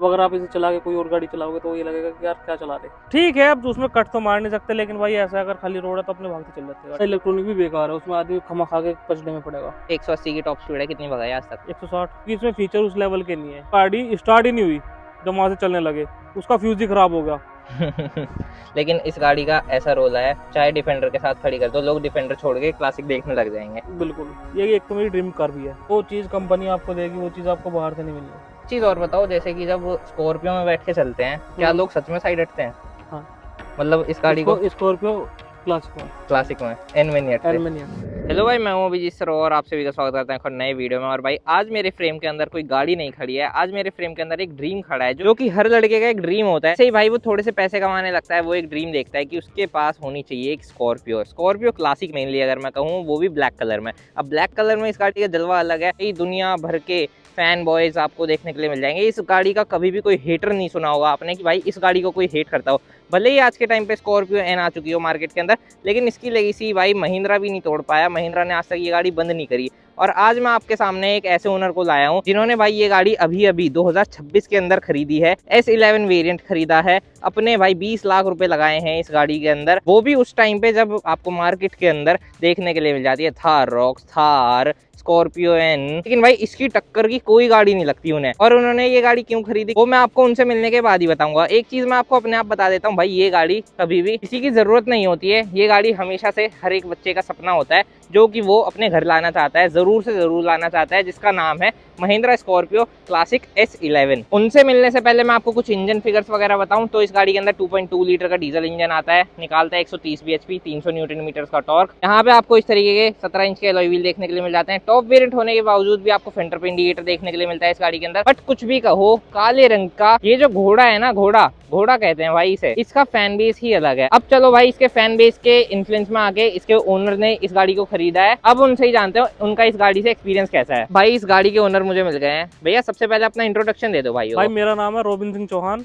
अगर आप इसे चला के कोई और गाड़ी चलाओगे तो ये लगेगा कि यार क्या चला रहे। ठीक है, अब उसमें कट तो मार नहीं सकते, लेकिन भाई ऐसा अगर खाली रोड है तो अपने भागते चल जाते हैं। इलेक्ट्रॉनिक भी बेकार है, उसमें आदमी खमा खा के पचड़े में पड़ेगा। 180 की टॉप स्पीड है, कितनी भगाई आज तक? 160 की। इसमें फीचर उस लेवल के नहीं है, गाड़ी स्टार्ट ही नहीं हुई जब वहां से चलने लगे, उसका फ्यूज ही खराब हो गया। लेकिन इस गाड़ी का ऐसा रोल है, चाहे डिफेंडर के साथ खड़ी कर दो, लोग डिफेंडर छोड़ के क्लासिक देखने लग जाएंगे। बिल्कुल, ये एक तो मेरी ड्रीम कार भी है। वो चीज कंपनी आपको देगी, वो चीज आपको बाहर से नहीं मिलेगी। चीज और बताओ, जैसे कि जब स्कॉर्पियो में बैठ के चलते हैं, क्या लोग सच में साइड हटते हैं? हाँ, मतलब इस गाड़ी को स्कॉर्पियो क्लासिक में एन में नहीं हटते। हेलो भाई, मैं हूं अभिजीत सर और आप सभी का स्वागत करता हूं एक नए वीडियो में। और भाई आज मेरे फ्रेम के अंदर कोई गाड़ी नहीं खड़ी है, आज मेरे फ्रेम के अंदर एक ड्रीम खड़ा है, जो कि हर लड़के का एक ड्रीम होता है। सही भाई, वो थोड़े से पैसे कमाने लगता है, वो एक ड्रीम देखता है कि उसके पास होनी चाहिए एक स्कॉर्पियो क्लासिक मेनली अगर मैं कहूँ, वो भी ब्लैक कलर में। अब ब्लैक कलर में इस गाड़ी का जलवा अलग है, दुनिया भर के फैन बॉयज आपको देखने के लिए मिल जाएंगे। इस गाड़ी का कभी भी कोई हेटर नहीं सुना होगा आपने कि भाई इस गाड़ी को कोई हेट करता हो। भले ही आज के टाइम पे स्कॉर्पियो एन आ चुकी हो मार्केट के अंदर, लेकिन इसकी लेगेसी भाई महिंद्रा भी नहीं तोड़ पाया। महिंद्रा ने आज तक ये गाड़ी बंद नहीं करी। और आज मैं आपके सामने एक ऐसे ओनर को लाया हूं जिन्होंने भाई ये गाड़ी अभी 2026 के अंदर खरीदी है। S11 वेरिएंट खरीदा है, अपने भाई 20 लाख रुपए लगाए हैं इस गाड़ी के अंदर, वो भी उस टाइम पे जब आपको मार्केट के अंदर देखने के लिए मिल जाती है Thar Roxx, Thar, Scorpio N, लेकिन भाई इसकी टक्कर की कोई गाड़ी नहीं लगती उन्हें। और उन्होंने ये गाड़ी क्यों खरीदी वो मैं आपको उनसे मिलने के बाद ही बताऊंगा। एक चीज मैं आपको अपने आप बता देता हूँ भाई, ये गाड़ी कभी भी किसी की जरूरत नहीं होती है। ये गाड़ी हमेशा से हर एक बच्चे का सपना होता है, जो कि वो अपने घर लाना चाहता है, जरूर से जरूर लाना चाहता है, जिसका नाम है महिंद्रा स्कॉर्पियो क्लासिक S11। उनसे मिलने से पहले मैं आपको कुछ इंजन फिगर्स वगैरह बताऊं तो इस गाड़ी के अंदर 2.2 लीटर का डीजल इंजन आता है, निकालता है 130 bhp, 300 न्यूटन मीटर का टॉर्क। यहाँ पे आपको इस तरीके के 17 इंच के अलॉय व्हील देखने के लिए मिल जाते हैं। टॉप वेरिएंट होने के बावजूद भी आपको फ्रंट इंडिकेटर देखने के लिए मिलता है इस गाड़ी के अंदर। बट कुछ भी कहो, काले रंग का ये जो घोड़ा है ना, घोड़ा कहते हैं भाई इसे, इसका फैन बेस ही अलग है। अब चलो भाई, इसके फैन बेस के इन्फ्लुएंस में आके इसके ओनर ने इस गाड़ी को खरीदा है। अब उनसे ही जानते हो उनका इस गाड़ी से एक्सपीरियंस कैसा है। भाई इस गाड़ी के ओनर मुझे मिल गए हैं। भैया सबसे पहले अपना इंट्रोडक्शन दे दो भाई। मेरा नाम है रोबिन सिंह चौहान,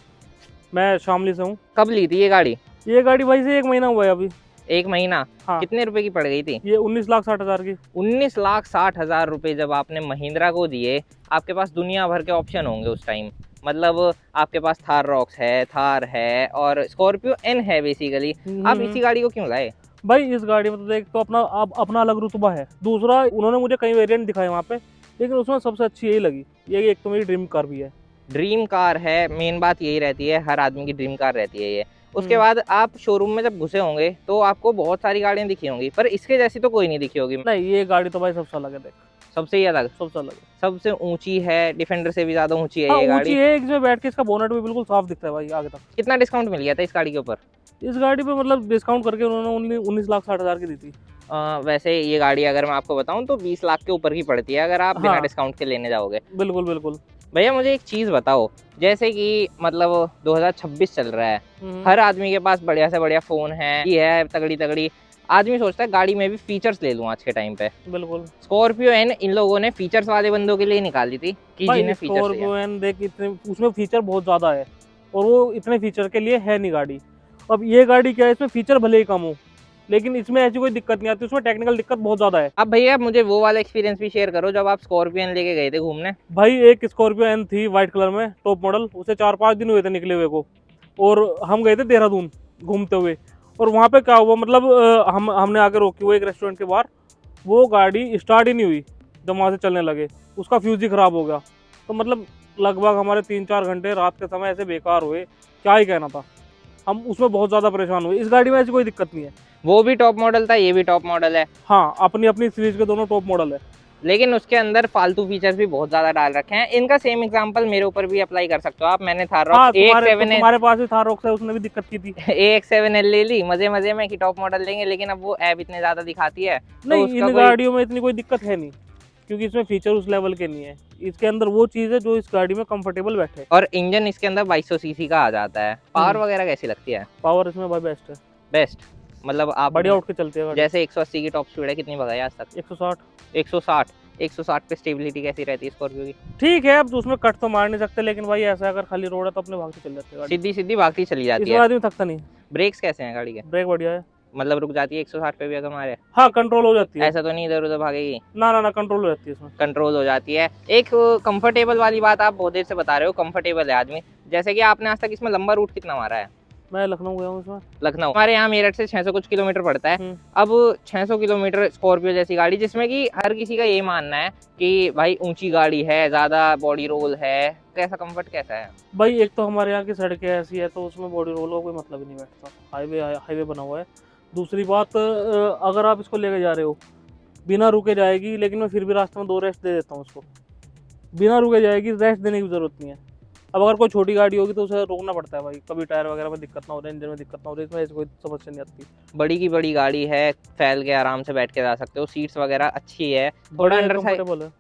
मैं शामली से हूँ। कब ली थी ये गाड़ी? ये गाड़ी भाई से 1 महीना हुआ है अभी। 1 महीना? हाँ। कितने रुपए की पड़ गई थी? ये 19,60,000 की। 19,60,000 रुपए जब आपने महिंद्रा को दिए, आपके पास दुनिया भर के ऑप्शन होंगे उस टाइम। मतलब आपके पास थार रॉक्स है, थार है और स्कॉर्पियो एन है बेसिकली। आप इसी गाड़ी को क्यों लाए? भाई इस गाड़ी में तो देख तो अपना अलग रुतबा है। दूसरा, उन्होंने मुझे कई वेरिएंट दिखाए वहाँ पे, लेकिन उसमें सबसे अच्छी यही लगी। ये एक तो मेरी ड्रीम कार भी है। ड्रीम कार है, मेन बात यही रहती है, हर आदमी की ड्रीम कार रहती है ये। उसके बाद आप शोरूम में जब घुसे होंगे तो आपको बहुत सारी गाड़ियां दिखी होंगी, पर इसके जैसी तो कोई नहीं दिखी होगी। नहीं, ये गाड़ी तो भाई सबसे अलग है। देख, सबसे ही अलग, सबसे अलग, सबसे ऊंची है, डिफेंडर से भी ज्यादा ऊंची है। हाँ, ये ऊंची गाड़ी है। इसमें बैठ के इसका बोनट भी बिल्कुल साफ दिखता है भाई आगे तक। कितना डिस्काउंट मिल गया था इस गाड़ी के ऊपर? इस गाड़ी पे मतलब डिस्काउंट करके उन्होंने 19,60,000 की दी थी। वैसे ये गाड़ी अगर मैं आपको बताऊं तो 20 लाख के ऊपर की पड़ती है अगर आप बिना डिस्काउंट के लेने जाओगे। बिल्कुल बिल्कुल। भैया मुझे एक चीज बताओ, जैसे कि मतलब 2026 चल रहा है, हर आदमी के पास बढ़िया से बढ़िया फोन है, ये है तगड़ी तगड़ी, आदमी सोचता है गाड़ी में भी फीचर्स ले लूं आज के टाइम पे। बिल्कुल। स्कॉर्पियो एन इन लोगों ने फीचर्स वाले बंदों के लिए निकाली थी कि जिन्हें फीचर्स स्कॉर्पियो एन देख, इतने उसमें फीचर बहुत ज्यादा है और वो इतने फीचर के लिए है नहीं गाड़ी। अब ये गाड़ी क्या है, इसमें फीचर भले ही कम हो, लेकिन इसमें ऐसी कोई दिक्कत नहीं आती। उसमें टेक्निकल दिक्कत बहुत ज्यादा है। अब भैया मुझे वो वाला एक्सपीरियंस भी शेयर करो जब आप स्कॉर्पियो एन लेके गए थे घूमने। भाई एक स्कॉर्पियो एन थी व्हाइट कलर में, टॉप मॉडल, उसे 4-5 दिन हुए थे निकले हुए को, और हम गए थे देहरादून घूमते हुए। और वहाँ पे क्या हुआ, मतलब हमने आके रोकी हुआ एक रेस्टोरेंट के बाहर, वो गाड़ी स्टार्ट ही नहीं हुई। जब वहाँ से चलने लगे उसका फ्यूज ही खराब हो गया। तो मतलब लगभग हमारे 3-4 घंटे रात के समय ऐसे बेकार हुए, क्या ही कहना था। हम उसमें बहुत ज़्यादा परेशान हुए। इस गाड़ी में ऐसी कोई दिक्कत नहीं है। वो भी टॉप मॉडल था, ये भी टॉप मॉडल है। हाँ, अपनी अपनी सीरीज के दोनों टॉप मॉडल है, लेकिन उसके अंदर फालतू फीचर्स भी बहुत ज्यादा डाल रखे हैं। इनका सेम एग्जांपल मेरे ऊपर भी अप्लाई कर सकते हो आप। मैंने थार रॉक्स तुम्हारे पास ही थार रॉक्स है, उसने भी दिक्कत की थी। AX7L ले ली मजे मजे में कि टॉप मॉडल लेंगे, लेकिन अब वो ऐप इतने ज्यादा दिखाती है। नहीं, इन गाड़ियों में इतनी कोई दिक्कत है नहीं, क्योंकि इसमें फीचर उस लेवल के नहीं है। इसके अंदर वो चीज है जो इस गाड़ी में कंफर्टेबल बैठे। और इंजन इसके अंदर 2200 सीसी का आ जाता है। पावर वगैरह कैसी लगती है? पावर इसमें भाई बेस्ट है। बेस्ट मतलब आप बढ़िया उठ के चलती है गाड़ी। जैसे 180 की टॉप स्पीड है, कितनी भगाई आज तक? 160 पे स्टेबिलिटी कैसी रहती है स्कॉर्पियो की? ठीक है, अब उसमें कट तो मार नहीं सकते, लेकिन भाई ऐसा अगर खाली रोड है तो अपने भागते चल जाते हैं। सीधी सीधी भागती चली जाती है, इसमें आदमी थकता नहीं। ब्रेक्स कैसे हैं गाड़ी के? ब्रेक बढ़िया है। मतलब रुक जाती है 160 पे भी अगर मारे? हाँ कंट्रोल हो जाती है। ऐसा तो नहीं इधर उधर भागेगी? ना ना ना, कंट्रोल हो जाती है इसमें। कंट्रोल हो जाती है। एक कंफर्टेबल वाली बात आप बहुत देर से बता रहे हो, कंफर्टेबल है आदमी। जैसे कि आपने आज तक इसमें लंबा रूट कितना मारा है? मैं लखनऊ गया हूँ इसमें। लखनऊ, हमारे यहाँ मेरठ से 600 कुछ किलोमीटर पड़ता है। अब 600 किलोमीटर स्कॉर्पियो जैसी गाड़ी, जिसमें कि हर किसी का ये मानना है कि भाई ऊंची गाड़ी है, ज्यादा बॉडी रोल है, कैसा कंफर्ट कैसा है? भाई एक तो हमारे यहाँ की सड़कें ऐसी है तो उसमें बॉडी रोल का कोई मतलब ही नहीं बैठता, हाईवे बना हुआ है। दूसरी बात, अगर आप इसको लेके जा रहे हो बिना रुके जाएगी, लेकिन मैं फिर भी रास्ते में 2 रेस्ट दे देता हूँ उसको। बिना रुके जाएगी, रेस्ट देने की जरूरत नहीं है। अब अगर कोई छोटी गाड़ी होगी तो उसे रोकना पड़ता है भाई, कभी टायर वगैरह में दिक्कत ना हो रही, इंजन में दिक्कत ना हो रही, इसमें ऐसी कोई समस्या नहीं आती। बड़ी की बड़ी गाड़ी है, फैल के आराम से बैठ के जा सकते हो, सीट्स वगैरह अच्छी है, थोड़ा अंडर साइड, कंफर्टेबल है,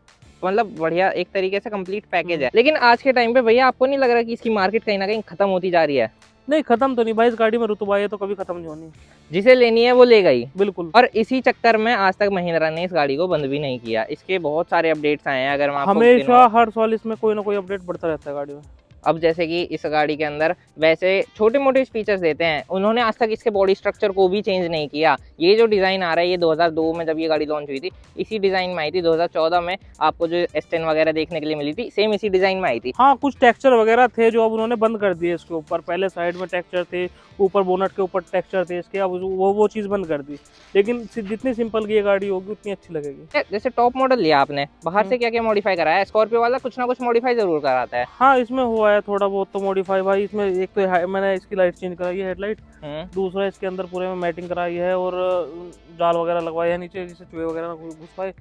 मतलब बढ़िया, एक तरीके से कंप्लीट पैकेज है। लेकिन आज के टाइम पे भैया आपको नहीं लग रहा कि इसकी मार्केट कहीं ना कहीं खत्म होती जा रही है? नहीं खत्म तो नहीं भाई, इस गाड़ी में रुतबा है तो कभी खत्म नहीं होनी। जिसे लेनी है वो लेगा ही, बिल्कुल। और इसी चक्कर में आज तक महिंद्रा ने इस गाड़ी को बंद भी नहीं किया। इसके बहुत सारे अपडेट्स आए हैं, अगर मैं आपको हमेशा हर साल इसमें कोई ना कोई अपडेट बढ़ता रहता है गाड़ी में। अब जैसे कि इस गाड़ी के अंदर वैसे छोटे मोटे फीचर्स देते हैं, उन्होंने आज तक इसके बॉडी स्ट्रक्चर को भी चेंज नहीं किया। ये जो डिज़ाइन आ रहा है ये 2002 में जब ये गाड़ी लॉन्च हुई थी इसी डिज़ाइन में आई थी। 2014 में आपको जो S10 वगैरह देखने के लिए मिली थी सेम इसी डिज़ाइन में आई थी। हाँ कुछ टेक्सचर वगैरह थे जो अब उन्होंने बंद कर दिए इसके ऊपर। पहले साइड में टेक्सचर थे, ऊपर बोनट के ऊपर टेक्सचर थे इसके, अब वो चीज़ बंद कर दी। लेकिन जितनी सिंपल की ये गाड़ी होगी उतनी अच्छी लगेगी। जैसे टॉप मॉडल लिया आपने, बाहर से क्या क्या मॉडिफाई कराया है? स्कॉर्पियो वाला कुछ ना कुछ मॉडिफाई जरूर कराता है। हाँ इसमें हुआ है थोड़ा बहुत तो मॉडिफाई भाई। इसमें एक तो मैंने इसकी लाइट चेंज कराई है, हेडलाइट। दूसरा इसके अंदर पूरे में मैटिंग कराई है और जाल वगैरह लगवाए हैं नीचे, जिससे चूहे वगैरह ना घुस पाए।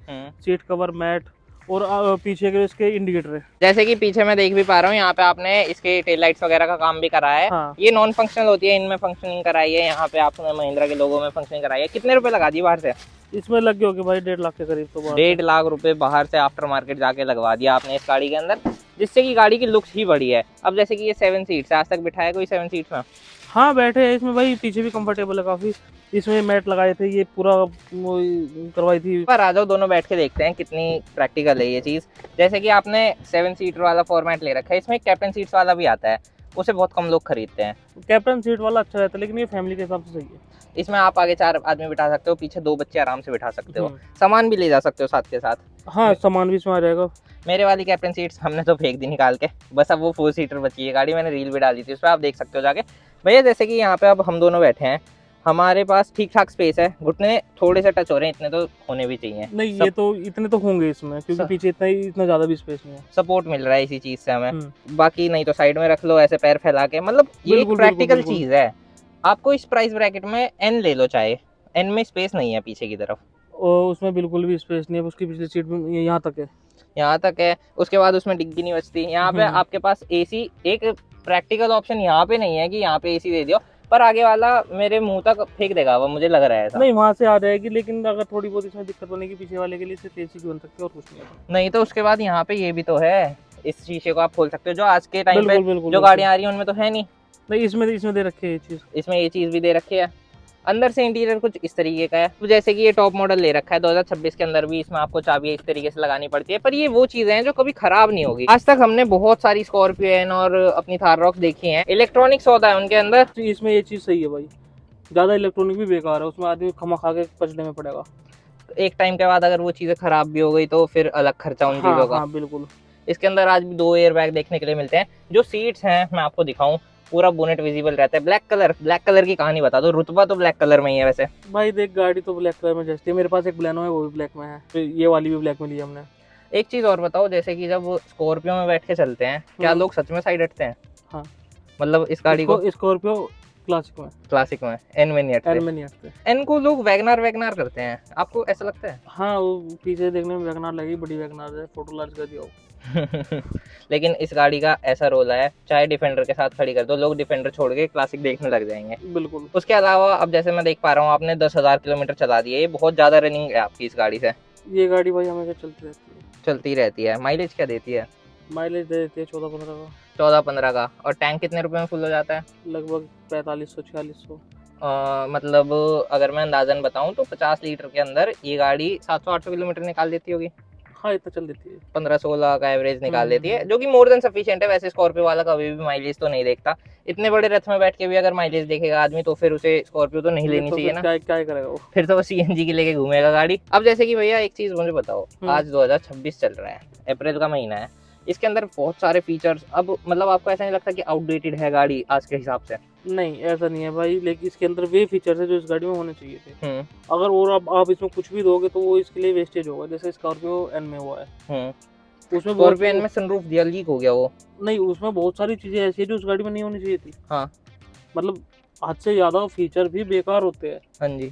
सीट कवर, मैट, और पीछे के इसके इंडिकेटर है। जैसे कि पीछे मैं देख भी पा रहा हूँ, यहाँ पे आपने इसके टेल लाइट्स वगैरह का काम भी करा है। हाँ। ये नॉन फंक्शनल होती है, इनमें फंक्शनिंग कराई है। यहाँ पे आपने महिंद्रा के लोगों में फंक्शनिंग कराई है। कितने रुपए लगा दिए बाहर से? इसमें लग गए होगे भाई 1.5 लाख के करीब। तो 1.5 लाख रुपए बाहर से आफ्टर मार्केट जाके लगवा दिया आपने इस गाड़ी के अंदर, जिससे कि गाड़ी की लुक्स ही बढ़ी है। अब जैसे कि ये 7 सीट्स है, आज तक बिठाया कोई 7 सीट्स में? हाँ बैठे हैं इसमें भाई, पीछे भी कंफर्टेबल है काफी। इसमें मैट लगाए थे, ये पूरा करवाई थी। पर आ जाओ, दोनों बैठ के देखते हैं कितनी प्रैक्टिकल है ये चीज़। जैसे कि आपने 7 सीटर वाला फॉर्मेट ले रखा है, इसमें कैप्टन सीट्स वाला भी आता है, उसे बहुत कम लोग खरीदते हैं। कैप्टन सीट वाला अच्छा रहता है, लेकिन ये फैमिली के हिसाब से सही है। इसमें आप आगे 4 आदमी बिठा सकते हो, पीछे 2 बच्चे आराम से बिठा सकते हो, सामान भी ले जा सकते हो साथ के साथ। हाँ सामान भी इसमें आ जाएगा। मेरे वाली कैप्टन सीट्स हमने तो फेंक दी निकाल के, बस अब वो 4 सीटर बची है गाड़ी। मैंने रील भी डाली थी उस पर, आप देख सकते हो जाके। भैया जैसे कि यहाँ पे अब हम दोनों बैठे हैं, हमारे पास ठीक ठाक स्पेस है, घुटने थोड़े से टच हो रहे हैं, इतने तो होने भी चाहिए। नहीं ये तो इतने तो होंगे इसमें, क्योंकि पीछे इतना ज्यादा भी स्पेस नहीं है। सपोर्ट मिल रहा है इसी चीज से हमें। बाकी नहीं तो साइड में रख लो ऐसे पैर फैला के, मतलब ये एक प्रैक्टिकल चीज है। आपको इस प्राइस ब्रैकेट में एन ले लो चाहे, एन में स्पेस नहीं है पीछे की तरफ, और उसमें बिल्कुल भी स्पेस नहीं है। उसकी पिछली सीट में यहाँ तक है, यहाँ तक है। उसके बाद उसमें डिग्गी नहीं बचती। यहाँ पे आपके पास एसी, एक प्रैक्टिकल ऑप्शन यहाँ पे नहीं है कि यहाँ पे एसी दे दियो, पर आगे वाला मेरे मुंह तक फेंक देगा वो, मुझे लग रहा है ऐसा। नहीं वहाँ से आ जाएगी, लेकिन अगर थोड़ी बहुत इसमें दिक्कत बनेगी पीछे वाले के लिए, सिर्फ एसी की बन सकती है और कुछ नहीं। तो उसके बाद यहाँ पे ये भी तो है, इस शीशे को आप खोल सकते हो, जो आज के टाइम पे जो गाड़ियाँ आ रही है उनमें तो है नहीं। इसमें दे रखी है ये चीज, इसमें ये चीज भी दे रखी है। अंदर से इंटीरियर कुछ इस तरीके का है। तो जैसे कि ये टॉप मॉडल ले रखा है 2026 के अंदर भी, इसमें आपको चाबी इस तरीके से लगानी पड़ती है, पर ये वो चीजें हैं जो कभी खराब नहीं होगी। आज तक हमने बहुत सारी स्कॉर्पियो और अपनी थार रॉक्स देखी हैं, इलेक्ट्रॉनिक्स होता है उनके अंदर। तो इसमें ये चीज सही है भाई, ज्यादा इलेक्ट्रॉनिक भी बेकार है, उसमें आदमी खमा खा के पचड़े में पड़ेगा। एक टाइम के बाद अगर वो चीजें खराब भी हो गई तो फिर अलग खर्चा उन चीजों का। हाँ बिल्कुल। इसके अंदर आज भी 2 एयर बैग देखने के लिए मिलते हैं। जो सीट्स हैं मैं आपको दिखाऊं, पूरा बोनेट विजिबल रहता है। ब्लैक कलर की कहानी बता दो, रुतबा तो ब्लैक कलर में ही है वैसे। भाई देख गाड़ी तो ब्लैक कलर में जचती है, मेरे पास एक ब्लैनो है वो भी ब्लैक में है, तो ये वाली भी ब्लैक में ली हमने। एक चीज और बताओ, जैसे कि जब स्कॉर्पियो में बैठ के चलते हैं, क्या लोग सच में साइड हटते हैं? हाँ मतलब इस गाड़ी को स्कॉर्पियो क्लासिक में एन में नहीं हटते। एन को लोग वैगनार करते हैं, आपको ऐसा लगता है? हाँ वो पीछे देखने में वैगनार लगी, बड़ी वैगनार है, फोटो लार्ज कर दिया लेकिन इस गाड़ी का ऐसा रोल है, चाहे डिफेंडर के साथ खड़ी कर दो, लोग डिफेंडर छोड़ के क्लासिक देखने लग जाएंगे। बिल्कुल। उसके अलावा अब जैसे मैं देख पा रहा हूँ आपने 10,000 किलोमीटर चला दिए, ये बहुत ज्यादा रनिंग है आपकी इस गाड़ी से। ये गाड़ी भाई हमेशा चलती रहती है। माइलेज क्या देती है? माइलेज दे देती है 14-15 का। 14-15 का। और टैंक कितने रुपए में फुल हो जाता है? लगभग 4500-4600। मतलब अगर मैं अंदाजन बताऊं तो 50 लीटर के अंदर ये गाड़ी 700-800 किलोमीटर निकाल देती होगी। हाँ इतना चल देती है, 15-16 का एवरेज निकाल लेती है, जो कि मोर देन सफिशिएंट है। वैसे स्कॉर्पियो वाला कभी भी माइलेज तो नहीं देखता, इतने बड़े रथ में बैठ के भी अगर माइलेज देखेगा आदमी तो फिर उसे स्कॉर्पियो तो नहीं लेनी तो चाहिए फिर ना, क्या करेगा वो। फिर तो वो सीएनजी की लेके घूमेगा गाड़ी। अब जैसे कि भैया एक चीज मुझे बताओ, आज 2026 चल रहा है, अप्रैल का महीना है, इसके अंदर बहुत सारे फीचर्स, अब मतलब आपको ऐसा नहीं लगता कि आउटडेटेड है गाड़ी आज के हिसाब से? नहीं ऐसा नहीं है भाई, लेकिन इसके अंदर वे फीचर्स है जो इस गाड़ी में होने चाहिए थे। अगर और आप इसमें कुछ भी दोगे तो वो इसके लिए वेस्टेज होगा, जैसे स्कॉर्पियो एन में हुआ है। उसमें स्कॉर्पियो एन में सनरूफ दिया, लीक हो गया वो। नहीं, उसमें बहुत सारी चीजें ऐसी है जो उस गाड़ी में नहीं होनी चाहिए थी। हाँ, मतलब हद से ज्यादा फीचर भी बेकार होते हैं। हाँ जी।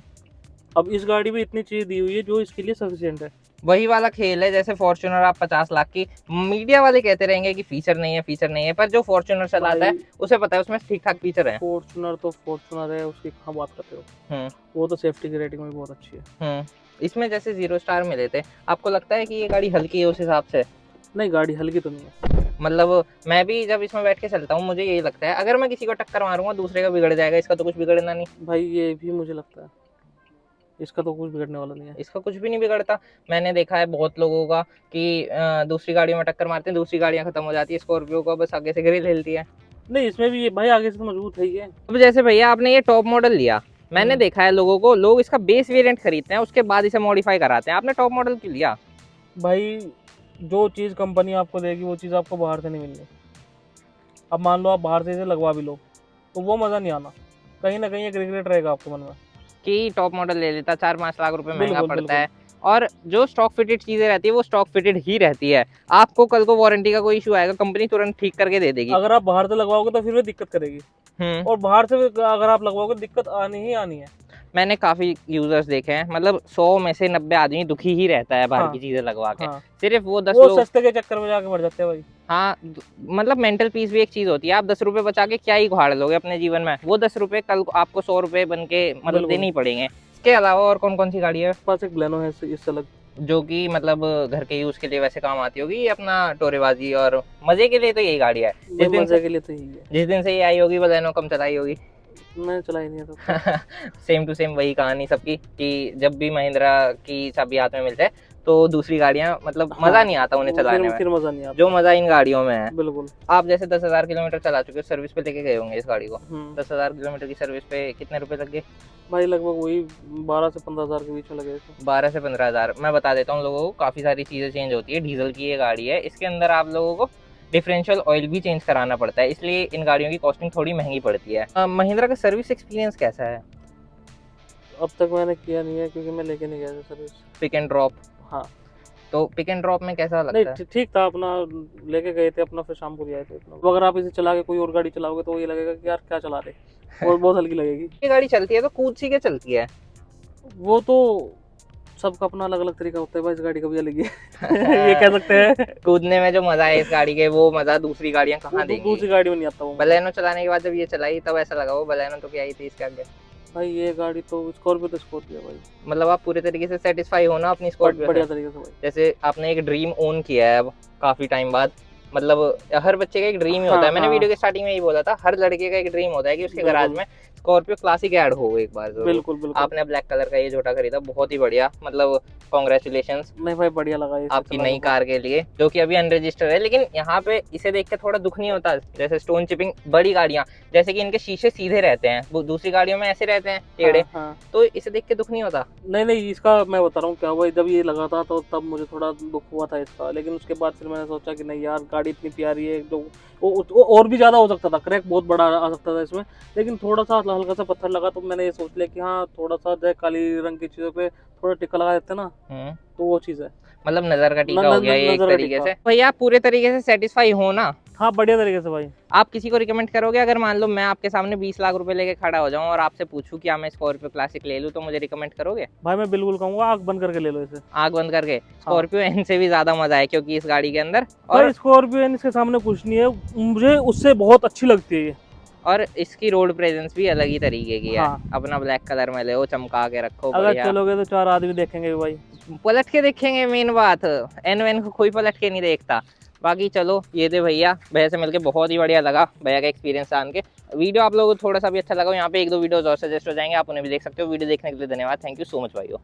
अब इस गाड़ी में इतनी चीज दी हुई है जो इसके लिए सफिशिएंट है। वही वाला खेल है, जैसे फॉर्च्यूनर आप 50 लाख की, मीडिया वाले कहते रहेंगे कि फीचर नहीं है, फीचर नहीं है, पर जो फॉर्च्यूनर चलाता है उसे पता है उसमें ठीक ठाक फीचर है। फॉर्च्यूनर तो फॉर्च्यूनर है, उसकी कहाँ बात करते हो। वो तो सेफ्टी की रेटिंग में बहुत अच्छी है। इसमें जैसे 0 स्टार मिले थे, आपको लगता है कि ये गाड़ी हल्की है उस हिसाब से? नहीं, गाड़ी हल्की तो नहीं है। मतलब मैं भी जब इसमें बैठ के चलता हूँ मुझे यही लगता है, अगर मैं किसी को टक्कर मारूंगा दूसरे का बिगड़ जाएगा, इसका तो कुछ बिगड़ना नहीं। भाई ये भी मुझे लगता है, इसका तो कुछ बिगड़ने वाला नहीं है। इसका कुछ भी नहीं बिगड़ता। मैंने देखा है बहुत लोगों का कि दूसरी गाड़ियों में टक्कर मारते हैं, दूसरी गाड़ियां खत्म हो जाती है, स्कॉर्पियो को बस आगे से ग्रिल हिलती है। नहीं, इसमें भी ये भाई आगे से तो मजबूत है ये। अब जैसे भैया आपने ये टॉप मॉडल लिया, मैंने देखा है लोगों को, लोग इसका बेस वेरिएंट खरीदते हैं उसके बाद इसे मॉडिफाई कराते हैं, आपने टॉप मॉडल क्यों लिया? भाई जो चीज़ कंपनी आपको देगी वो चीज़ आपको बाहर से नहीं मिलनी। अब मान लो आप बाहर से इसे लगवा भी लो तो वो मज़ा नहीं आना, कहीं ना कहीं एक रिग्रेट रहेगा आपके मन में कि टॉप मॉडल ले लेता, 4-5 लाख रुपए महंगा बिल्कुल, पड़ता बिल्कुल। है, और जो स्टॉक फिटेड चीजें रहती है वो स्टॉक फिटेड ही रहती है। आपको कल को वारंटी का कोई इशू आएगा, कंपनी तुरंत ठीक करके दे देगी। अगर आप बाहर से लगवाओगे तो फिर वो दिक्कत करेगी, और बाहर से अगर आप लगवाओगे दिक्कत आनी ही आनी है। मैंने काफी यूजर्स देखे हैं, मतलब 100 में से 90 आदमी दुखी ही रहता है बाहर की चीजें लगवा के। सिर्फ वो 10 लोग सस्ते के चक्कर में जाके मर जाते हैं भाई। हाँ, मतलब मेंटल पीस भी एक चीज होती है, आप 10 रुपए बचा के क्या ही उखाड़ लोगे अपने जीवन में, वो 10 रुपए कल आपको 100 रुपए बन के मतलब देने ही पड़ेंगे। इसके अलावा और कौन कौन सी गाड़ी है? पास एक ब्लेनो है इससे अलग, जो कि मतलब घर के यूज के लिए वैसे काम आती होगी, अपना टोरेबाजी और मजे के लिए तो यही गाड़ी है। मजे के लिए तो यही है। जिस दिन से ये आई होगी बलेनो कम चलाई होगी? मैंने चलाई नहीं है तो। सेम टू सेम वही कहानी सबकी, कि जब भी महिंद्रा की चाबी हाथ में मिलते हैं तो दूसरी गाड़ियां मतलब मजा नहीं आता उन्हें चलाने में, फिर मजा नहीं आता जो मजा इन गाड़ियों में है। बिल्कुल। आप जैसे 10,000 किलोमीटर चला चुके हो, सर्विस पे लेके गए होंगे इस गाड़ी को, 10,000 किलोमीटर की सर्विस पे कितने रुपए लग गए? भाई लगभग वही 12 से 15,000 के बीच में लगे। 12 से 15,000। मैं बता देता हूँ लोगों को, काफी सारी चीजें चेंज होती है, डीजल की ये गाड़ी है, इसके अंदर आप लोगों को डिफरेंशियल ऑयल भी चेंज कराना पड़ता है, इसलिए इन गाड़ियों की कॉस्टिंग थोड़ी महंगी पड़ती है। महिंद्रा का सर्विस एक्सपीरियंस कैसा है? अब तक मैंने किया नहीं है क्योंकि मैं लेके नहीं गया था सर्विस। Pick and drop? हाँ। तो पिक एंड ड्रॉप में कैसा लगता है? नहीं ठीक था, अपना लेके गए थे अपना, फिर शाम को ले आए थे अपना। तो अगर आप इसे चला के कोई और गाड़ी चलाओगे तो ये लगेगा कि यार क्या चला रहे, और बहुत हल्की लगेगी। ये गाड़ी चलती है तो कूद सी के चलती है? वो तो सबका अपना अलग अलग तरीका होता है भाई, इस गाड़ी का भी अलग है। ये कह सकते हैं। कूदने में जो मजा है इस गाड़ी के, वो मजा दूसरी गाड़ियां कहाँ देंगी? दूसरी गाड़ी में नहीं आता वो। बलेनो चलाने के बाद जब ये चलाई तब ऐसा लगा वो बलेनो तो क्या ही थी इसके आगे। भाई ये गाड़ी तो स्कॉर्पियो तो स्कॉर्पियो भाई। मतलब आप पूरे तरीके से सेटिस्फाई हो ना अपनी स्कॉर्पियो से? बढ़िया तरीके से भाई। जैसे आपने एक ड्रीम ओन किया है अब काफी टाइम बाद, मतलब हर बच्चे का एक ड्रीम ही होता है। मैंने वीडियो के स्टार्टिंग में ही बोला था, हर लड़के का एक ड्रीम होता है कि उसके गैराज में स्कॉर्पियो क्लासिक ऐड हो एक बार जरूर। बिल्कुल बिल्कुल। आपने ब्लैक कलर का ये झोटा खरीदा, बहुत ही बढ़िया, मतलब कांग्रेचुलेशंस। नहीं भाई बढ़िया लगा ये आपकी नई कार के लिए, जो कि अभी अनरजिस्टर्ड है, लेकिन यहाँ पे इसे देख के थोड़ा दुख नहीं होता? जैसे स्टोन चिपिंग बड़ी गाड़ियां, जैसे कि इनके शीशे सीधे रहते हैं, वो दूसरी गाड़ियों में ऐसे रहते हैं टेढ़े। तो इसे देख के दुख नहीं होता? नहीं, इसका मैं बता रहा हूँ क्या हुआ, जब ये लगा था तो तब मुझे थोड़ा दुख हुआ था इसका, लेकिन उसके बाद फिर मैंने सोचा कि नहीं यार गाड़ी इतनी प्यारी है, जो वो और भी ज्यादा हो सकता था, क्रैक बहुत बड़ा आ सकता था इसमें, लेकिन थोड़ा सा हल्का सा पत्थर लगा तो मैंने ये सोच लिया कि हाँ थोड़ा सा जो काली रंग की चीजों पे थोड़ा टिक्का लगा देते ना, तो वो चीज है, मतलब नजर का टीका हो गया ये एक तरीके से। भैया आप पूरे तरीके से सेटिस्फाई हो ना? हाँ बढ़िया तरीके से भाई। आप किसी को रिकमेंड करोगे? अगर मान लो मैं आपके सामने 20 लाख रुपए लेके खड़ा हो जाऊं और आपसे पूछूं कि मैं स्कॉर्पियो क्लासिक ले लूं, तो मुझे रिकमेंड करोगे? भाई मैं बिल्कुल कहूंगा आंख बंद करके ले लो इसे। आंख बंद करके? स्कॉर्पियो एन से भी ज्यादा मजा है क्योंकि इस गाड़ी के अंदर, और स्कॉर्पियो एन इसके सामने कुछ नहीं है, मुझे उससे बहुत अच्छी लगती है ये, और इसकी रोड प्रेजेंस भी अलग ही तरीके की है। हाँ। अपना ब्लैक कलर में ले, चमका के रखो, अगर चलोगे तो 4 आदमी देखेंगे भाई, पलट के देखेंगे। मेन बात, एन वेन को कोई पलट के नहीं देखता। बाकी चलो ये थे भैया, भैया से मिलके बहुत ही बढ़िया लगा, भैया का एक्सपीरियंस जान के। वीडियो आप लोगों को थोड़ा सा भी अच्छा लगा, यहाँ पे 1-2 वीडियोस और सजेस्ट हो जाएंगे, आप उन्हें भी देख सकते हो। वीडियो देखने के लिए धन्यवाद, थैंक यू सो मच भाइयों।